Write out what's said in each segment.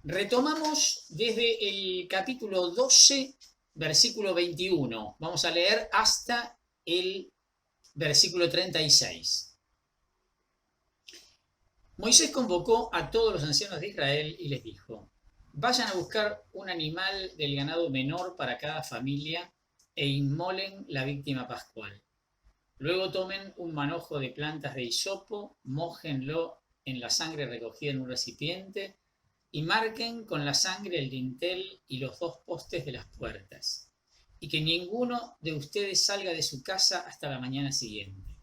Retomamos desde el capítulo 12, versículo 21. Vamos a leer hasta el versículo 36. Moisés convocó a todos los ancianos de Israel y les dijo: vayan a buscar un animal del ganado menor para cada familia e inmolen la víctima pascual. Luego tomen un manojo de plantas de hisopo, mójenlo en la sangre recogida en un recipiente y marquen con la sangre el dintel y los dos postes de las puertas, y que ninguno de ustedes salga de su casa hasta la mañana siguiente.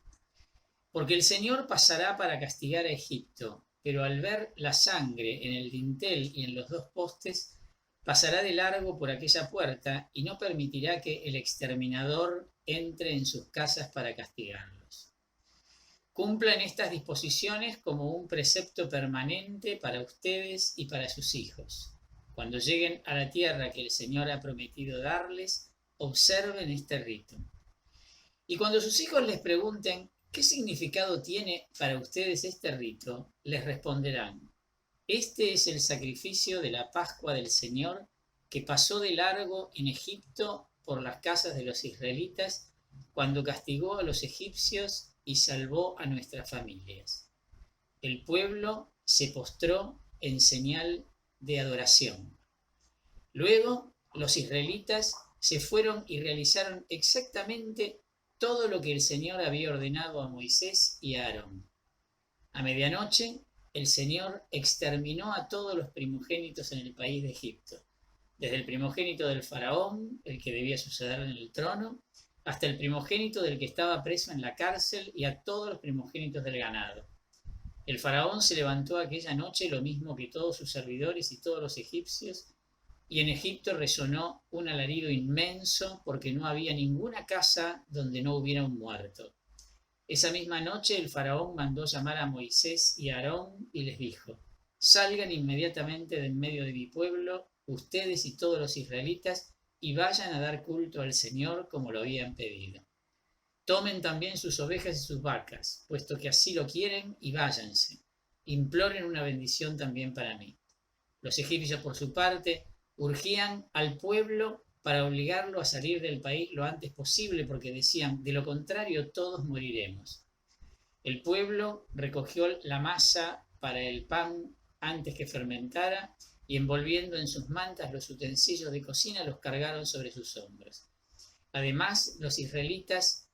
Porque el Señor pasará para castigar a Egipto, pero al ver la sangre en el dintel y en los dos postes, pasará de largo por aquella puerta y no permitirá que el exterminador entre en sus casas para castigarlos. Cumplan estas disposiciones como un precepto permanente para ustedes y para sus hijos. Cuando lleguen a la tierra que el Señor ha prometido darles, observen este rito. Y cuando sus hijos les pregunten qué significado tiene para ustedes este rito, les responderán: este es el sacrificio de la Pascua del Señor que pasó de largo en Egipto por las casas de los israelitas cuando castigó a los egipcios y salvó a nuestras familias. El pueblo se postró en señal de adoración. Luego los israelitas se fueron y realizaron exactamente todo lo que el Señor había ordenado a Moisés y a Aarón. A medianoche el Señor exterminó a todos los primogénitos en el país de Egipto, desde el primogénito del faraón, el que debía suceder en el trono, hasta el primogénito del que estaba preso en la cárcel y a todos los primogénitos del ganado. El faraón se levantó aquella noche lo mismo que todos sus servidores y todos los egipcios, y en Egipto resonó un alarido inmenso porque no había ninguna casa donde no hubiera un muerto. Esa misma noche el faraón mandó llamar a Moisés y a Aarón y les dijo: salgan inmediatamente de en medio de mi pueblo, ustedes y todos los israelitas, y vayan a dar culto al Señor como lo habían pedido. Tomen también sus ovejas y sus vacas, puesto que así lo quieren, y váyanse. Imploren una bendición también para mí. Los egipcios, por su parte, urgían al pueblo para obligarlo a salir del país lo antes posible, porque decían: de lo contrario todos moriremos. El pueblo recogió la masa para el pan antes que fermentara, y envolviendo en sus mantas los utensilios de cocina los cargaron sobre sus hombros. Además, los israelitas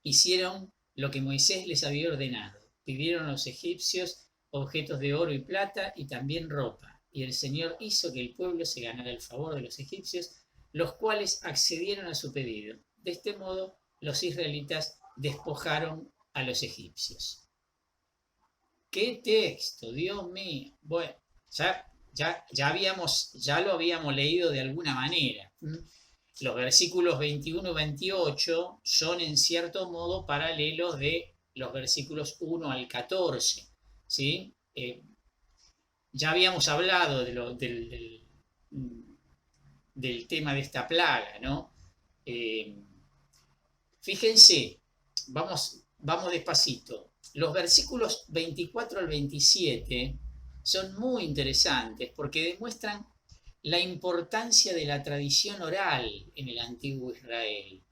hicieron lo que Moisés les había ordenado. Pidieron a los egipcios objetos de oro y plata y también ropa, y el Señor hizo que el pueblo se ganara el favor de los egipcios, los cuales accedieron a su pedido. De este modo, los israelitas despojaron a los egipcios. ¡Qué texto! Dios mío. Bueno, ya lo habíamos leído de alguna manera. Los versículos 21 y 28 son en cierto modo paralelos de los versículos 1 al 14. ¿Sí? Ya habíamos hablado del tema de esta plaga, ¿no? Fíjense, vamos despacito. Los versículos 24 al 27 son muy interesantes porque demuestran la importancia de la tradición oral en el antiguo Israel.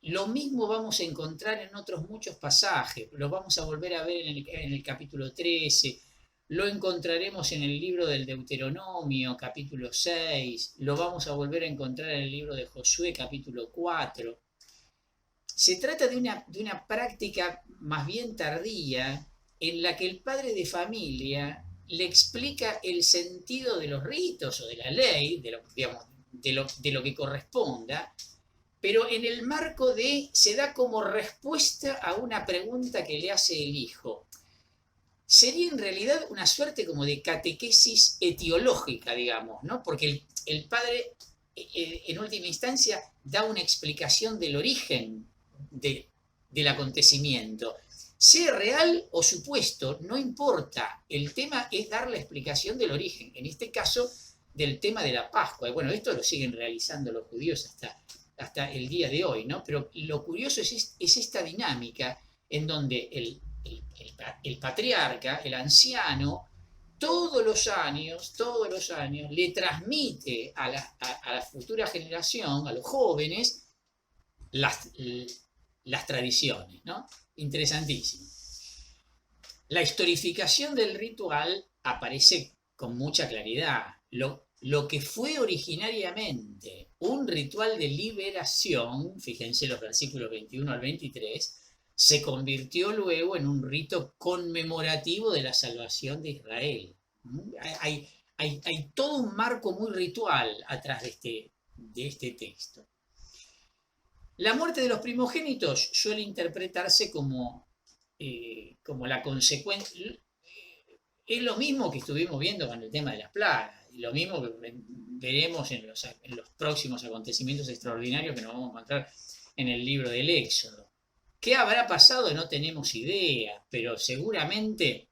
Lo mismo vamos a encontrar en otros muchos pasajes, lo vamos a volver a ver en el capítulo 13, lo encontraremos en el libro del Deuteronomio, capítulo 6, lo vamos a volver a encontrar en el libro de Josué, capítulo 4. Se trata de una práctica más bien tardía en la que el padre de familia le explica el sentido de los ritos o de la ley, de lo que corresponda, pero en el marco se da como respuesta a una pregunta que le hace el hijo. Sería en realidad una suerte como de catequesis etiológica, digamos, ¿no? Porque el padre, en última instancia, da una explicación del origen del acontecimiento. Sea real o supuesto, no importa. El tema es dar la explicación del origen, en este caso del tema de la Pascua. Y bueno, esto lo siguen realizando los judíos hasta el día de hoy, ¿no? Pero lo curioso es esta dinámica en donde el patriarca, el anciano, todos los años, le transmite a la futura generación, a los jóvenes, las, las tradiciones, ¿no? Interesantísimo. La historificación del ritual aparece con mucha claridad. Lo que fue originariamente un ritual de liberación, fíjense los versículos 21 al 23, se convirtió luego en un rito conmemorativo de la salvación de Israel. Hay todo un marco muy ritual atrás de este texto. La muerte de los primogénitos suele interpretarse como la consecuencia. Es lo mismo que estuvimos viendo con el tema de las plagas, y lo mismo que veremos en los próximos acontecimientos extraordinarios que nos vamos a encontrar en el libro del Éxodo. ¿Qué habrá pasado? No tenemos idea, pero seguramente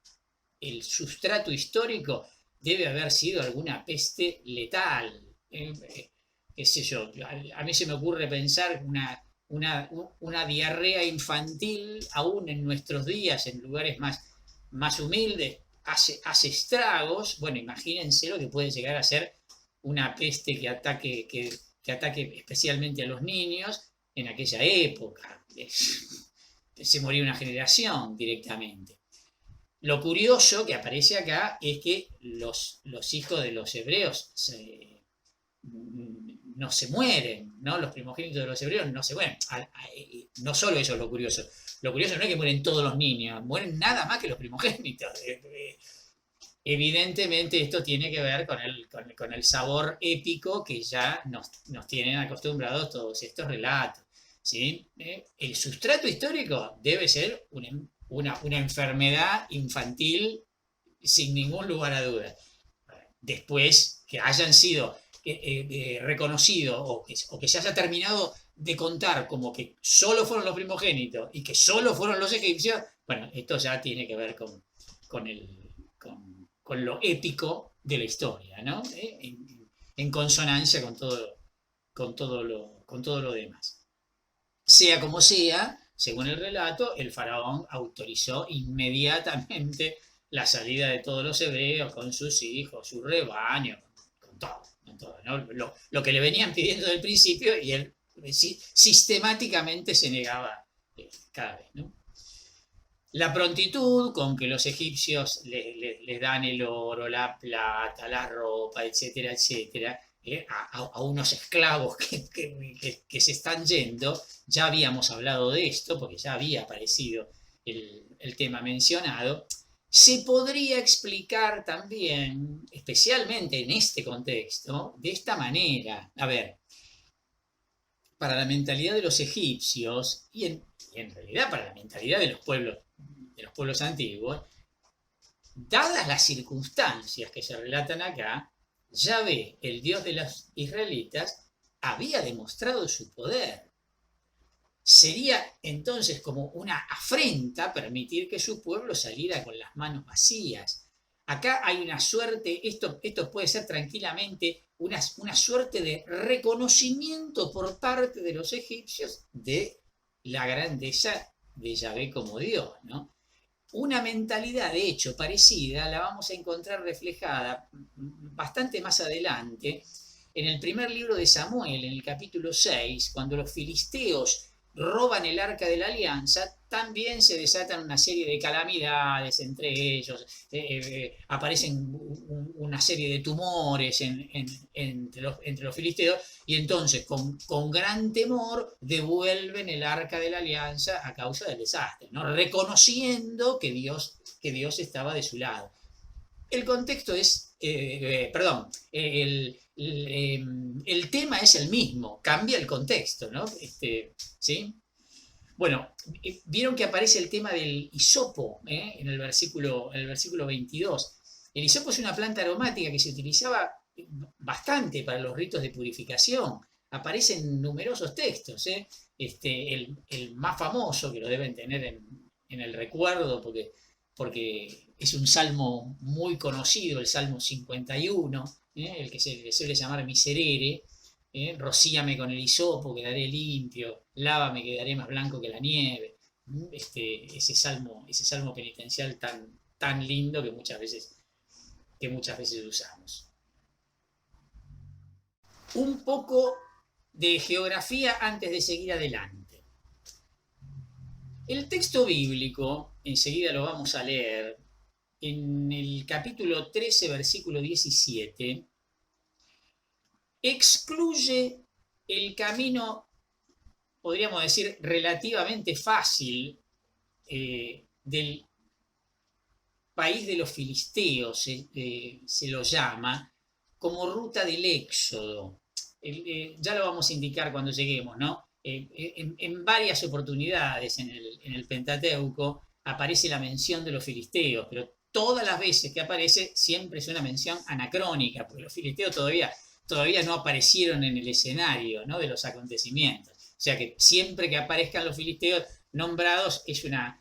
el sustrato histórico debe haber sido alguna peste letal. Qué sé yo, a mí se me ocurre pensar una diarrea infantil, aún en nuestros días, en lugares más humildes, hace estragos. Bueno, imagínense lo que puede llegar a ser una peste que ataque especialmente a los niños en aquella época. Se moría una generación directamente. Lo curioso que aparece acá es que los hijos de los hebreos no se mueren, ¿no? Los primogénitos de los hebreos no se mueren. No solo eso es lo curioso. Lo curioso no es que mueren todos los niños, mueren nada más que los primogénitos. Evidentemente esto tiene que ver con el sabor épico que ya nos tienen acostumbrados todos estos relatos. ¿Sí? El sustrato histórico debe ser una enfermedad infantil sin ningún lugar a dudas. Después que hayan sido reconocidos o que se haya terminado de contar como que solo fueron los primogénitos y que solo fueron los egipcios, bueno, esto ya tiene que ver con lo épico de la historia, ¿no? En consonancia con todo lo demás. Sea como sea, según el relato, el faraón autorizó inmediatamente la salida de todos los hebreos con sus hijos, su rebaño, con todo, ¿no? Lo que le venían pidiendo desde el principio, y él sistemáticamente se negaba cada vez, ¿no? La prontitud con que los egipcios les dan el oro, la plata, la ropa, etcétera, etcétera, a unos esclavos que se están yendo. Ya habíamos hablado de esto, porque ya había aparecido el tema mencionado. Se podría explicar también, especialmente en este contexto, de esta manera. A ver, para la mentalidad de los egipcios, y en realidad para la mentalidad de los pueblos antiguos, dadas las circunstancias que se relatan acá, Yahvé, el Dios de los israelitas, había demostrado su poder. Sería entonces como una afrenta permitir que su pueblo saliera con las manos vacías. Acá hay una suerte, esto puede ser tranquilamente una suerte de reconocimiento por parte de los egipcios de la grandeza de Yahvé como Dios, ¿no? Una mentalidad, de hecho, parecida la vamos a encontrar reflejada bastante más adelante en el primer libro de Samuel, en el capítulo 6, cuando los filisteos roban el arca de la alianza. También se desatan una serie de calamidades entre ellos, aparecen una serie de tumores entre los filisteos, y entonces con gran temor devuelven el arca de la alianza a causa del desastre, ¿no? Reconociendo que Dios estaba de su lado. El contexto es, el tema es el mismo, cambia el contexto, ¿no? ¿Sí? Bueno, vieron que aparece el tema del hisopo en el versículo 22. El hisopo es una planta aromática que se utilizaba bastante para los ritos de purificación. Aparece en numerosos textos. El más famoso, que lo deben tener en el recuerdo, porque es un salmo muy conocido, el Salmo 51, el que se le suele llamar Miserere. Rocíame con el hisopo, quedaré limpio, lávame, quedaré más blanco que la nieve. Ese salmo penitencial tan lindo que muchas veces que muchas veces usamos. Un poco de geografía antes de seguir adelante. El texto bíblico, enseguida lo vamos a leer, en el capítulo 13, versículo 17, excluye el camino, podríamos decir, relativamente fácil del país de los filisteos, se lo llama, como ruta del éxodo. Ya lo vamos a indicar cuando lleguemos, ¿no? En varias oportunidades en el Pentateuco aparece la mención de los filisteos, pero todas las veces que aparece siempre es una mención anacrónica, porque los filisteos todavía no aparecieron en el escenario, ¿no?, de los acontecimientos. O sea que siempre que aparezcan los filisteos nombrados es una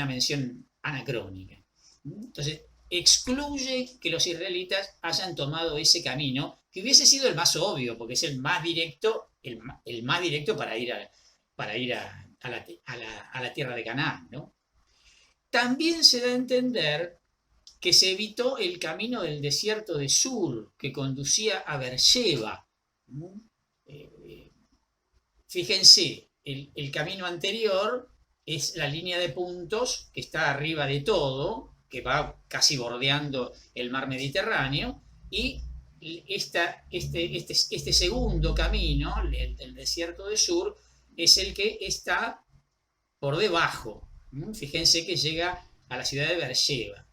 mención anacrónica. Entonces, excluye que los israelitas hayan tomado ese camino, que hubiese sido el más obvio, porque es el más directo, el más directo para ir a la tierra de Canaán, ¿no? También se da a entender que se evitó el camino del desierto de Sur, que conducía a Beersheba. Fíjense, el camino anterior es la línea de puntos que está arriba de todo, que va casi bordeando el mar Mediterráneo, y este segundo camino, el desierto de Sur, es el que está por debajo. Fíjense que llega a la ciudad de Beersheba.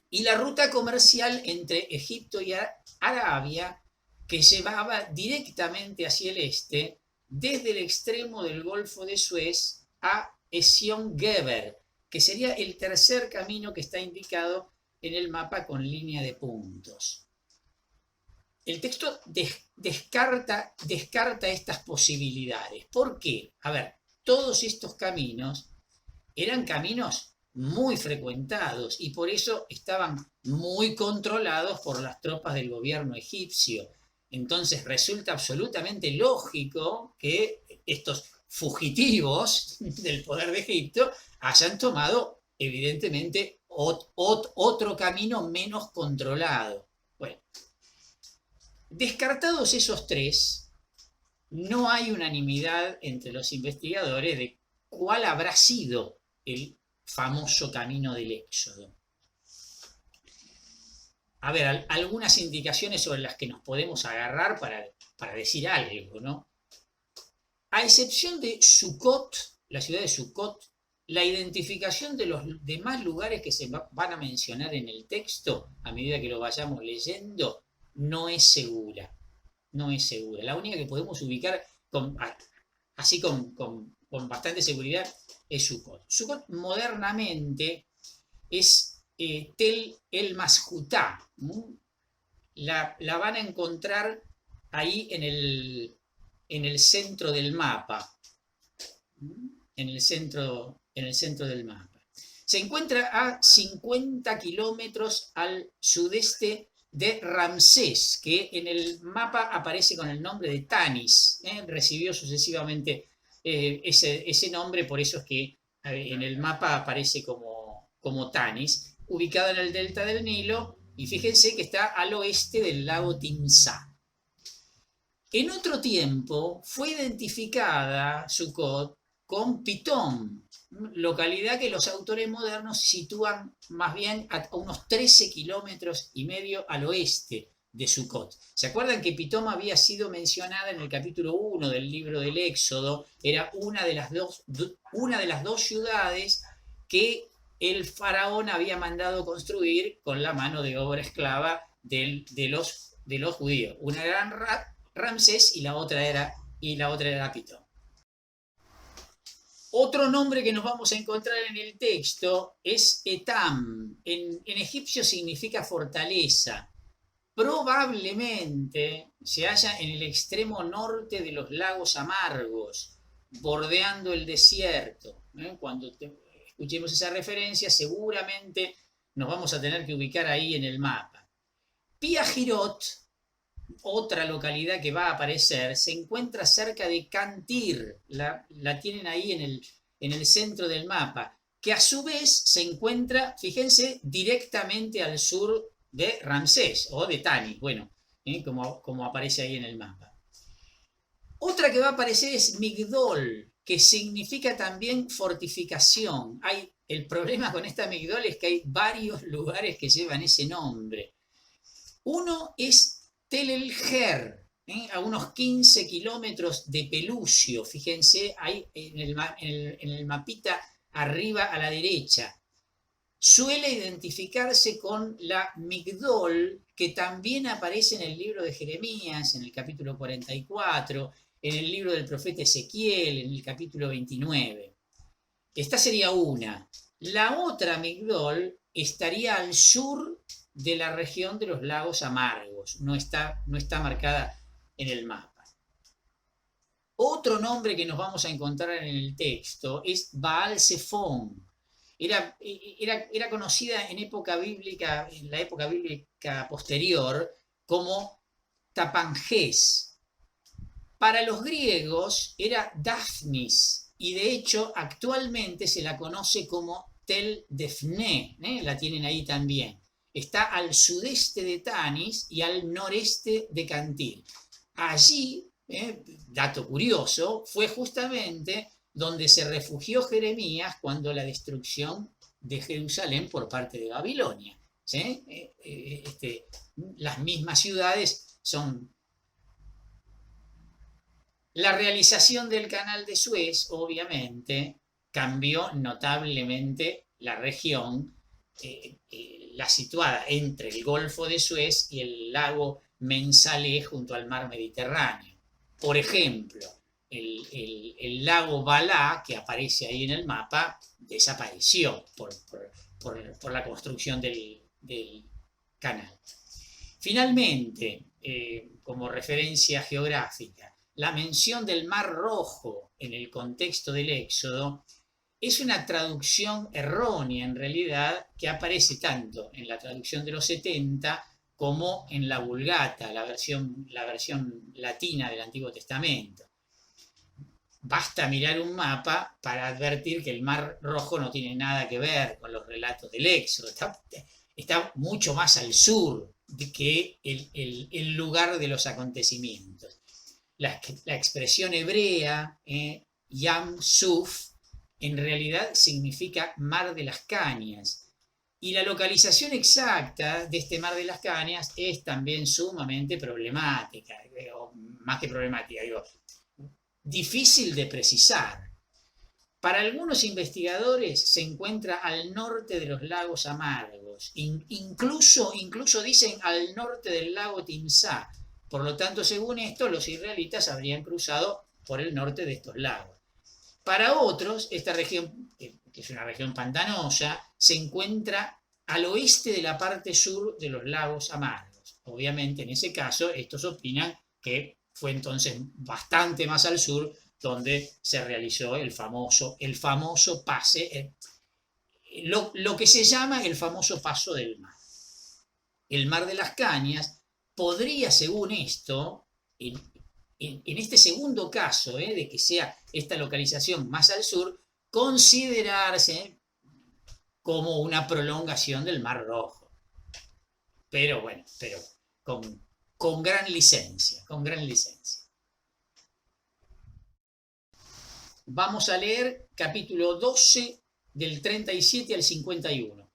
Y la ruta comercial entre Egipto y Arabia, que llevaba directamente hacia el este, desde el extremo del Golfo de Suez a Ezion Geber, que sería el tercer camino que está indicado en el mapa con línea de puntos. El texto descarta estas posibilidades. ¿Por qué? A ver, todos estos caminos eran caminos muy frecuentados y por eso estaban muy controlados por las tropas del gobierno egipcio. Entonces resulta absolutamente lógico que estos fugitivos del poder de Egipto hayan tomado evidentemente otro camino menos controlado. Bueno, descartados esos tres, no hay unanimidad entre los investigadores de cuál habrá sido el famoso camino del Éxodo. A ver, algunas indicaciones sobre las que nos podemos agarrar para decir algo, ¿no? A excepción de Sucot, la ciudad de Sucot, la identificación de los demás lugares que se van a mencionar en el texto, a medida que lo vayamos leyendo, no es segura. No es segura. La única que podemos ubicar así con bastante seguridad es Sucot. Sucot modernamente es Tel El Masjutá. La van a encontrar ahí en el centro del mapa. En el centro del mapa. Se encuentra a 50 kilómetros al sudeste de Ramsés, que en el mapa aparece con el nombre de Tanis. Recibió sucesivamente ese nombre, por eso es que en el mapa aparece como Tanis, ubicada en el delta del Nilo, y fíjense que está al oeste del lago Timsá. En otro tiempo fue identificada Sucot con Pitón, localidad que los autores modernos sitúan más bien a unos 13 kilómetros y medio al oeste de Sucot. ¿Se acuerdan que Pitón había sido mencionada en el capítulo 1 del libro del Éxodo? Era una de las dos ciudades que el faraón había mandado construir con la mano de obra esclava de los judíos. Una era Ramsés y la otra era Pitón. Otro nombre que nos vamos a encontrar en el texto es Etam. En egipcio significa fortaleza. Probablemente se halla en el extremo norte de los lagos amargos, bordeando el desierto. Cuando escuchemos esa referencia, seguramente nos vamos a tener que ubicar ahí en el mapa. Piahirot, otra localidad que va a aparecer, se encuentra cerca de Cantir, la tienen ahí en el centro del mapa. que a su vez se encuentra, fíjense, directamente al sur de Ramsés o de Tanis, bueno, como aparece ahí en el mapa. Otra que va a aparecer es Migdol, que significa también fortificación. El problema con esta Migdol es que hay varios lugares que llevan ese nombre. Uno es Tel el-Her, a unos 15 kilómetros de Pelucio. Fíjense ahí en el mapita arriba a la derecha. Suele identificarse con la Migdol, que también aparece en el libro de Jeremías, en el capítulo 44, en el libro del profeta Ezequiel, en el capítulo 29. Esta sería una. La otra Migdol estaría al sur de la región de los lagos amargos, no está marcada en el mapa. Otro nombre que nos vamos a encontrar en el texto es Baal Zephón. Era conocida en la época bíblica posterior, como Tapanjes. Para los griegos era Daphnis, y de hecho actualmente se la conoce como Tel Defne, la tienen ahí también. Está al sudeste de Tanis y al noreste de Cantil. Allí, dato curioso, fue justamente donde se refugió Jeremías cuando la destrucción de Jerusalén por parte de Babilonia. ¿Sí? Las mismas ciudades son... La realización del canal de Suez, obviamente, cambió notablemente la región, la situada entre el Golfo de Suez y el lago Mensalé junto al mar Mediterráneo. Por ejemplo, el lago Balá, que aparece ahí en el mapa, desapareció por la construcción del canal. Finalmente, como referencia geográfica, la mención del Mar Rojo en el contexto del Éxodo es una traducción errónea, en realidad, que aparece tanto en la traducción de los 70 como en la Vulgata, la versión latina del Antiguo Testamento. Basta mirar un mapa para advertir que el Mar Rojo no tiene nada que ver con los relatos del Éxodo. Está mucho más al sur que el lugar de los acontecimientos. La expresión hebrea, Yam Suf, en realidad significa Mar de las Cañas. Y la localización exacta de este Mar de las Cañas es también sumamente problemática, más que problemática, difícil de precisar. Para algunos investigadores se encuentra al norte de los lagos amargos, incluso dicen al norte del lago Timsá. Por lo tanto, según esto, los israelitas habrían cruzado por el norte de estos lagos. Para otros, esta región, que es una región pantanosa, se encuentra al oeste de la parte sur de los lagos amargos. Obviamente, en ese caso, estos opinan que fue entonces bastante más al sur donde se realizó el famoso pase, lo que se llama el famoso paso del mar. El Mar de las Cañas podría, según esto, en este segundo caso, de que sea esta localización más al sur, considerarse como una prolongación del Mar Rojo. Pero bueno, con gran licencia. Vamos a leer capítulo 12 del 37 al 51.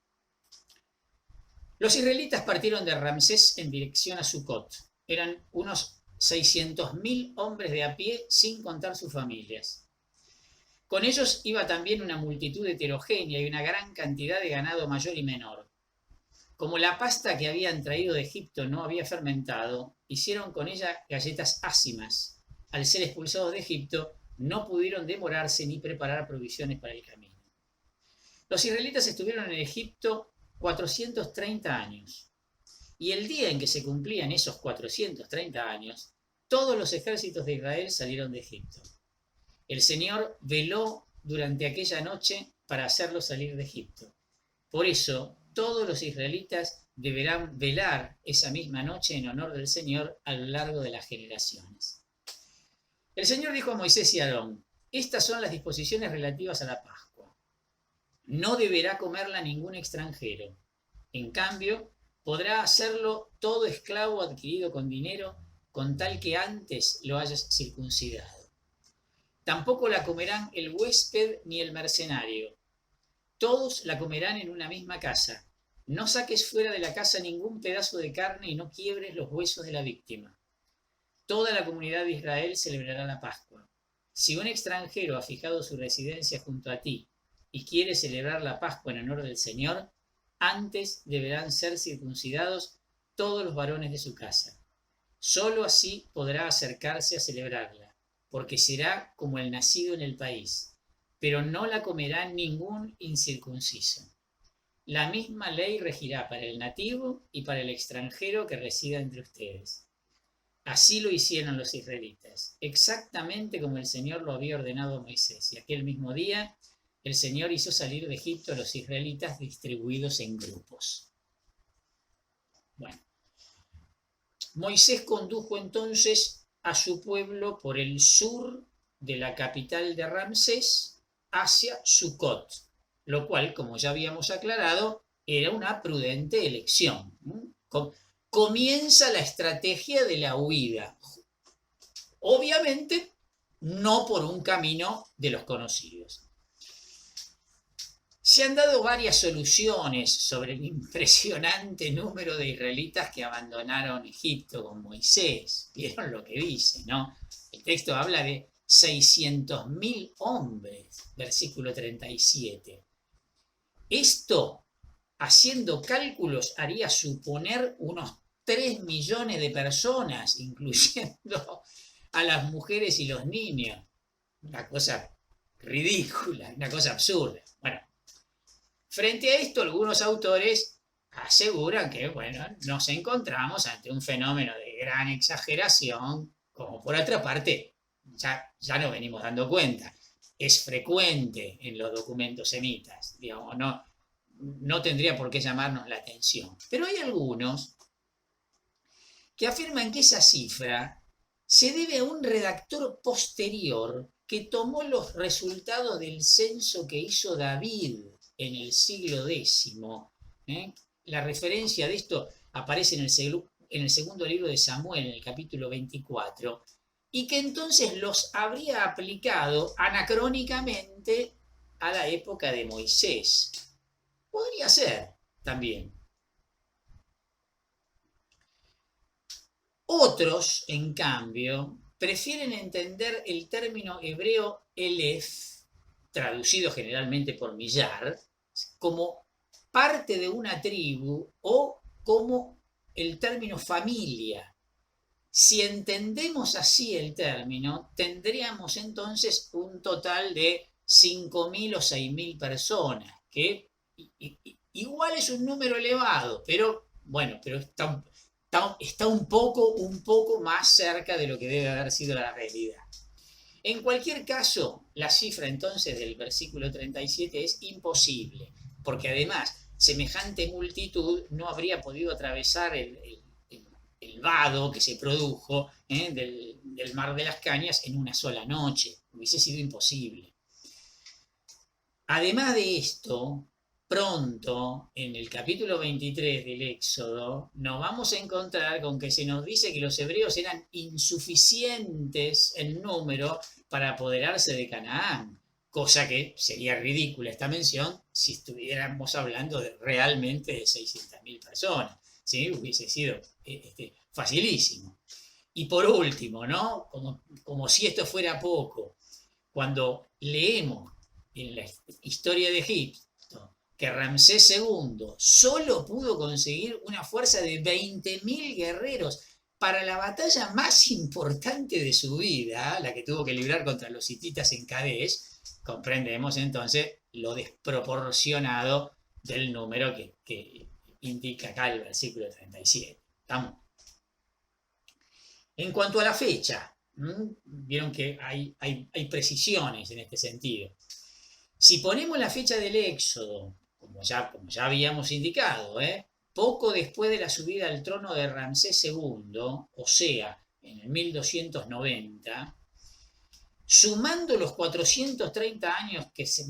Los israelitas partieron de Ramsés en dirección a Sucot. Eran unos 600.000 hombres de a pie, sin contar sus familias. Con ellos iba también una multitud heterogénea y una gran cantidad de ganado mayor y menor. Como la pasta que habían traído de Egipto no había fermentado, hicieron con ella galletas ácimas. Al ser expulsados de Egipto, no pudieron demorarse ni preparar provisiones para el camino. Los israelitas estuvieron en Egipto 430 años. Y el día en que se cumplían esos 430 años, todos los ejércitos de Israel salieron de Egipto. El Señor veló durante aquella noche para hacerlos salir de Egipto. Por eso, todos los israelitas deberán velar esa misma noche en honor del Señor a lo largo de las generaciones. El Señor dijo a Moisés y a Aarón: estas son las disposiciones relativas a la Pascua. No deberá comerla ningún extranjero. En cambio, podrá hacerlo todo esclavo adquirido con dinero, con tal que antes lo hayas circuncidado. Tampoco la comerán el huésped ni el mercenario. Todos la comerán en una misma casa. No saques fuera de la casa ningún pedazo de carne y no quiebres los huesos de la víctima. Toda la comunidad de Israel celebrará la Pascua. Si un extranjero ha fijado su residencia junto a ti y quiere celebrar la Pascua en honor del Señor, antes deberán ser circuncidados todos los varones de su casa. Solo así podrá acercarse a celebrarla, porque será como el nacido en el país, pero no la comerá ningún incircunciso. La misma ley regirá para el nativo y para el extranjero que resida entre ustedes. Así lo hicieron los israelitas, exactamente como el Señor lo había ordenado a Moisés. Y aquel mismo día el Señor hizo salir de Egipto a los israelitas distribuidos en grupos. Bueno, Moisés condujo entonces a su pueblo por el sur de la capital de Ramsés hacia Sucot, lo cual, como ya habíamos aclarado, era una prudente elección. Comienza la estrategia de la huida. Obviamente, no por un camino de los conocidos. Se han dado varias soluciones sobre el impresionante número de israelitas que abandonaron Egipto con Moisés. ¿Vieron lo que dice, no? El texto habla de 600.000 hombres, versículo 37. Esto, haciendo cálculos, haría suponer unos 3 millones de personas, incluyendo a las mujeres y los niños. Una cosa ridícula, una cosa absurda. Bueno, frente a esto, algunos autores aseguran que, bueno, nos encontramos ante un fenómeno de gran exageración, como por otra parte, ya nos venimos dando cuenta. Es frecuente en los documentos semitas, digamos, no tendría por qué llamarnos la atención. Pero hay algunos que afirman que esa cifra se debe a un redactor posterior que tomó los resultados del censo que hizo David en el siglo X. La referencia de esto aparece en el segundo libro de Samuel, en el capítulo 24, y que entonces los habría aplicado anacrónicamente a la época de Moisés. Podría ser también. Otros, en cambio, prefieren entender el término hebreo elef, traducido generalmente por millar, como parte de una tribu o como el término familia. Si entendemos así el término, tendríamos entonces un total de 5.000 o 6.000 personas, que igual es un número elevado, pero bueno, pero está un poco más cerca de lo que debe haber sido la realidad. En cualquier caso, la cifra entonces del versículo 37 es imposible, porque además semejante multitud no habría podido atravesar el vado que se produjo del Mar de las Cañas en una sola noche. Hubiese sido imposible. Además de esto, pronto, en el capítulo 23 del Éxodo, nos vamos a encontrar con que se nos dice que los hebreos eran insuficientes en número para apoderarse de Canaán, cosa que sería ridícula esta mención si estuviéramos hablando realmente de 600.000 personas, ¿sí? Hubiese sido facilísimo. Y por último, ¿no? Como si esto fuera poco, cuando leemos en la historia de Egipto que Ramsés II solo pudo conseguir una fuerza de 20.000 guerreros para la batalla más importante de su vida, la que tuvo que librar contra los hititas en Kadesh, comprendemos entonces lo desproporcionado del número que indica acá el versículo 37. ¿Estamos? En cuanto a la fecha, vieron que hay precisiones en este sentido. Si ponemos la fecha del Éxodo, como ya habíamos indicado, poco después de la subida al trono de Ramsés II, o sea, en el 1290, Sumando los 430 años que se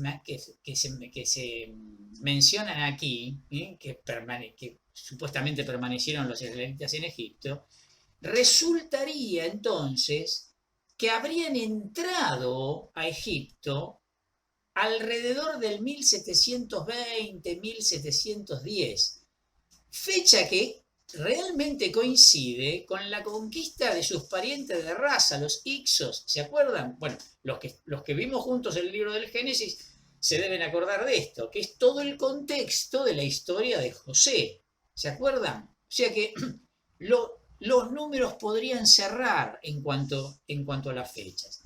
mencionan aquí, que supuestamente permanecieron los israelitas en Egipto, resultaría entonces que habrían entrado a Egipto alrededor del 1720-1710, fecha que realmente coincide con la conquista de sus parientes de raza, los Ixos. ¿Se acuerdan? Bueno, los que vimos juntos el libro del Génesis se deben acordar de esto, que es todo el contexto de la historia de José. ¿Se acuerdan? O sea que los números podrían cerrar en cuanto a las fechas.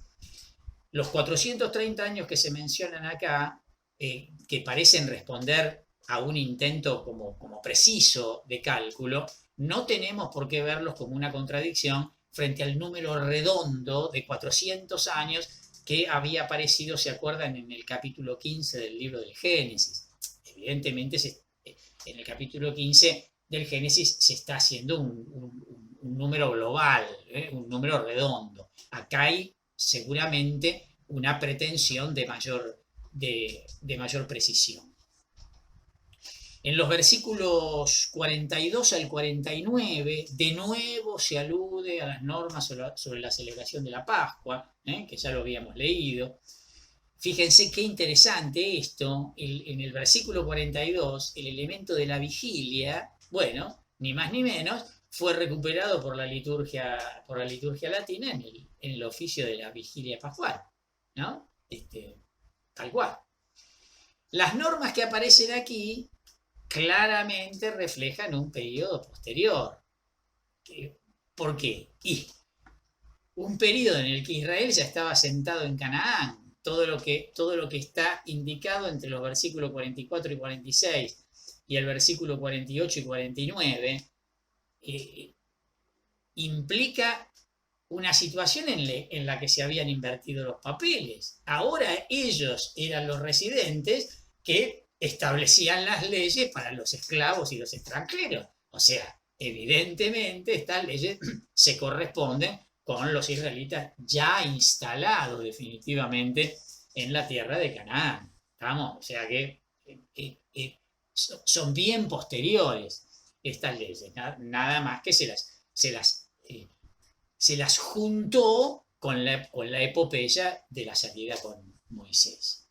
Los 430 años que se mencionan acá, que parecen responder a un intento como preciso de cálculo, no tenemos por qué verlos como una contradicción frente al número redondo de 400 años que había aparecido, ¿se acuerdan?, en el capítulo 15 del libro del Génesis. Evidentemente, en el capítulo 15 del Génesis se está haciendo un número global, un número redondo. Acá hay seguramente una pretensión de mayor precisión. En los versículos 42 al 49, de nuevo se alude a las normas sobre la celebración de la Pascua, que ya lo habíamos leído. Fíjense qué interesante esto. En el versículo 42, el elemento de la vigilia, bueno, ni más ni menos, fue recuperado por la liturgia latina en el oficio de la vigilia pascual, ¿no? Tal cual. Las normas que aparecen aquí claramente reflejan un periodo posterior. ¿Por qué? Y un periodo en el que Israel ya estaba sentado en Canaán. Todo lo que está indicado entre los versículos 44 y 46 y el versículo 48 y 49 implica una situación en la que se habían invertido los papeles. Ahora ellos eran los residentes que establecían las leyes para los esclavos y los extranjeros. O sea, evidentemente estas leyes se corresponden con los israelitas ya instalados definitivamente en la tierra de Canaán. ¿Estamos? O sea que son bien posteriores estas leyes, nada más que se las juntó con la epopeya de la salida con Moisés.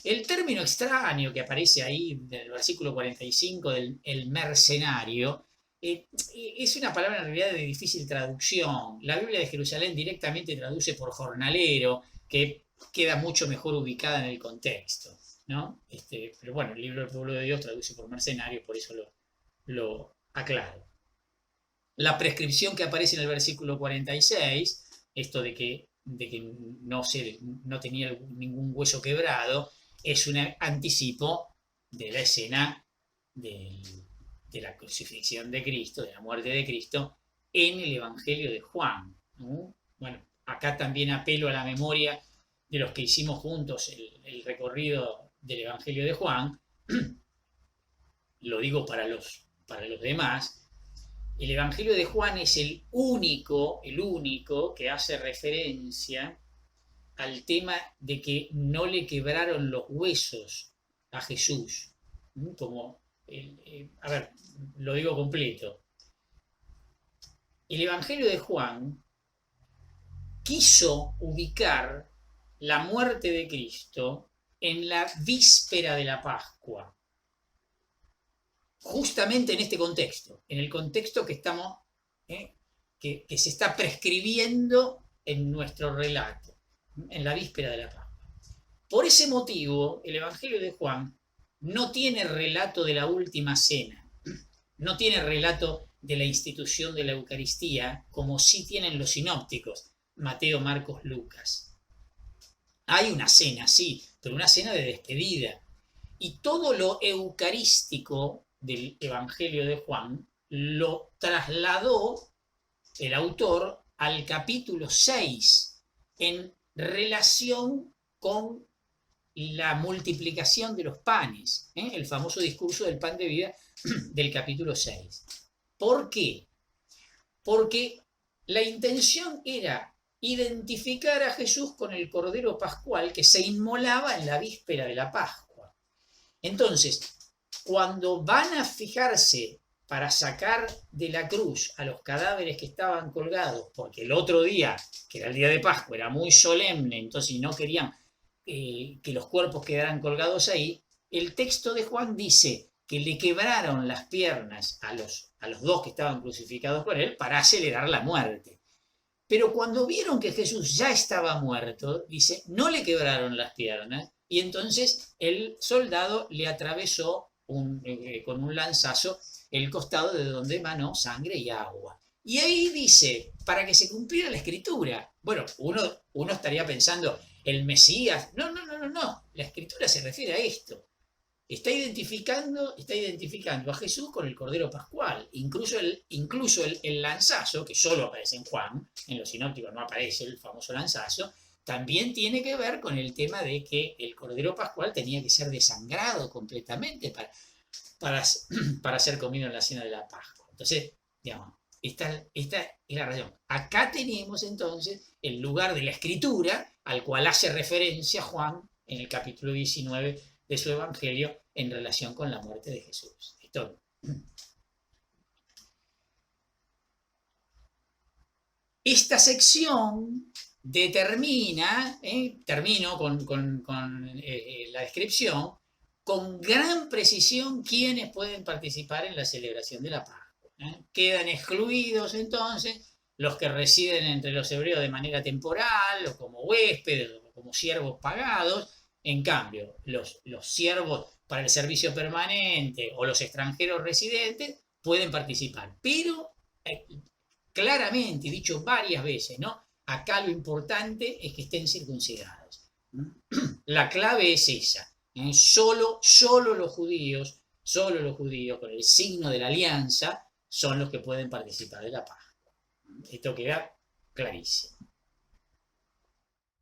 El término extraño que aparece ahí en el versículo 45 del mercenario es una palabra en realidad de difícil traducción. La Biblia de Jerusalén directamente traduce por jornalero, que queda mucho mejor ubicada en el contexto, ¿no? Pero bueno, el libro del pueblo de Dios traduce por mercenario, por eso lo aclaro. La prescripción que aparece en el versículo 46, esto de que no tenía ningún hueso quebrado, es un anticipo de la escena de la crucifixión de Cristo, de la muerte de Cristo, en el Evangelio de Juan, ¿no? Bueno, acá también apelo a la memoria de los que hicimos juntos el recorrido del Evangelio de Juan. Lo digo para los demás. El Evangelio de Juan es el único que hace referencia al tema de que no le quebraron los huesos a Jesús. A ver, lo digo completo. El Evangelio de Juan quiso ubicar la muerte de Cristo en la víspera de la Pascua. Justamente en este contexto, en el contexto que estamos, que se está prescribiendo en nuestro relato, en la víspera de la Pascua. Por ese motivo, el Evangelio de Juan no tiene relato de la última cena, no tiene relato de la institución de la Eucaristía, como sí tienen los sinópticos, Mateo, Marcos, Lucas. Hay una cena, sí, pero una cena de despedida. Y todo lo eucarístico del Evangelio de Juan lo trasladó el autor al capítulo 6 en relación con la multiplicación de los panes, el famoso discurso del pan de vida del capítulo 6. ¿Por qué? Porque la intención era identificar a Jesús con el Cordero Pascual que se inmolaba en la víspera de la Pascua. Entonces, cuando van a fijarse para sacar de la cruz a los cadáveres que estaban colgados, porque el otro día, que era el día de Pascua, era muy solemne, entonces no querían que los cuerpos quedaran colgados ahí, el texto de Juan dice que le quebraron las piernas a los dos que estaban crucificados con él para acelerar la muerte. Pero cuando vieron que Jesús ya estaba muerto, dice, no le quebraron las piernas, y entonces el soldado le atravesó con un lanzazo el costado de donde emanó sangre y agua. Y ahí dice, para que se cumpliera la escritura. Bueno, uno estaría pensando, el Mesías. No, no, no, no, no. La escritura se refiere a esto. Está identificando a Jesús con el Cordero Pascual. Incluso el lanzazo, que solo aparece en Juan, en los sinópticos no aparece el famoso lanzazo, también tiene que ver con el tema de que el Cordero Pascual tenía que ser desangrado completamente para ser comido en la cena de la Pascua. Entonces, digamos, esta es la razón. Acá tenemos entonces el lugar de la escritura al cual hace referencia Juan en el capítulo 19 de su evangelio en relación con la muerte de Jesús. Esto. Esta sección determina, termino con la descripción, con gran precisión quiénes pueden participar en la celebración de la Pascua. Quedan excluidos entonces los que residen entre los hebreos de manera temporal, o como huéspedes, o como siervos pagados. En cambio, los siervos para el servicio permanente o los extranjeros residentes pueden participar. Pero, claramente, dicho varias veces, ¿no? Acá lo importante es que estén circuncidados. La clave es esa. Solo los judíos, con el signo de la alianza, son los que pueden participar de la Pascua. Esto queda clarísimo.